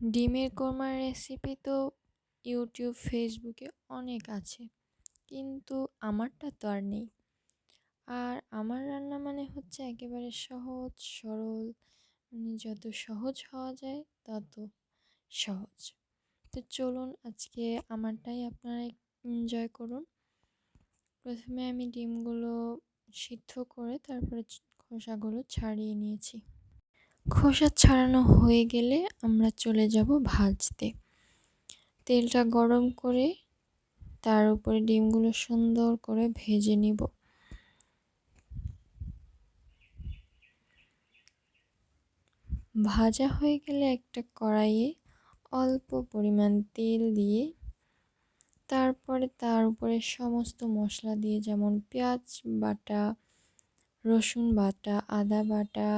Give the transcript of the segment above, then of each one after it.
ডিমের কোরমার রেসিপি তো ইউটিউব, ফেসবুকে অনেক আছে, কিন্তু আমারটা তো আর নেই। আর আমার রান্না মানে হচ্ছে একেবারে সহজ সরল, মানে যত সহজ হওয়া যায় তত সহজ। তো চলুন আজকে আমারটাই আপনারা এনজয় করুন। প্রথমে আমি ডিমগুলো সিদ্ধ করে তারপরে খোসাগুলো ছাড়িয়ে নিয়েছি। খোসা ছাড়ানো হয়ে গেলে আমরা চলে যাব ভাজতে। তেলটা গরম করে তার উপরে ডিমগুলো সুন্দর করে ভেজে নিব। ভাজা হয়ে গেলে একটা কড়াইয়ে অল্প পরিমাণ তেল দিয়ে তারপরে তার উপরে সমস্ত মশলা দিয়ে, যেমন পেঁয়াজ বাটা, রসুন বাটা, আদা বাটা,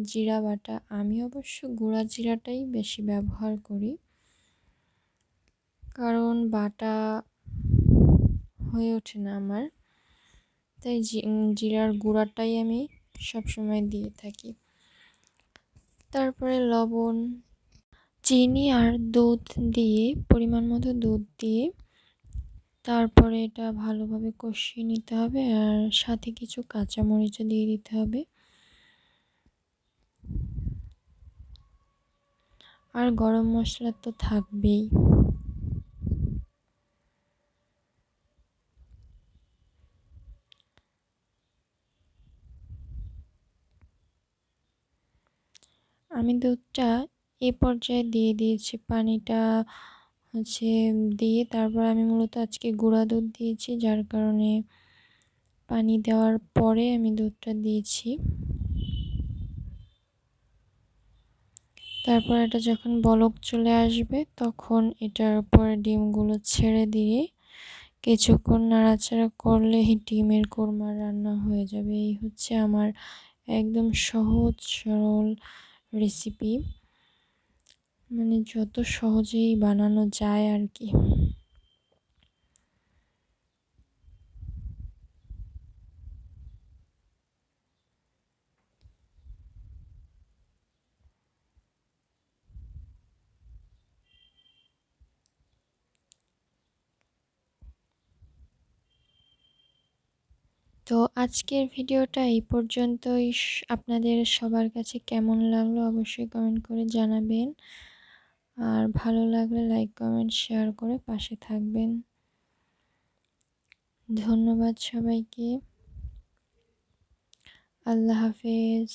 জিরা বাটা। আমি অবশ্য গুঁড়া জিরাটাই বেশি ব্যবহার করি, কারণ বাটা হয়ে ওঠে না আমার, তাই জিরার গুঁড়াটাই আমি সবসময় দিয়ে থাকি। তারপরে লবণ, চিনি আর দুধ দিয়ে, পরিমাণ মতো দুধ দিয়ে তারপরে এটা ভালোভাবে কষিয়ে নিতে হবে, আর সাথে কিছু কাঁচামরিচও দিয়ে দিতে হবে। আর গরম মশলা তো থাকবেই। আমি দুধটা এ পর্যায়ে দিয়ে দিয়েছি, পানিটা দিয়ে তারপর আমি মূলত আজকে গুঁড়া দুধ দিয়েছি, যার কারণে পানি দেওয়ার পরে আমি দুধটা দিয়েছি। তারপর এটা যখন বলক চলে আসবে তখন এটার উপর ডিমগুলো ছেড়ে দিয়ে কিছুক্ষণ নাড়াচাড়া করলেই ডিমের কোরমা রান্না হয়ে যাবে। এই হচ্ছে আমার একদম সহজ সরল রেসিপি, মানে যত সহজেই বানানো যায় আর কি। তো আজকের ভিডিওটা এই পর্যন্তই। আপনাদের সবার কাছে কেমন লাগলো অবশ্যই কমেন্ট করে জানাবেন, আর ভালো লাগলে লাইক, কমেন্ট, শেয়ার করে পাশে থাকবেন। ধন্যবাদ সবাইকে। আল্লাহ হাফেজ।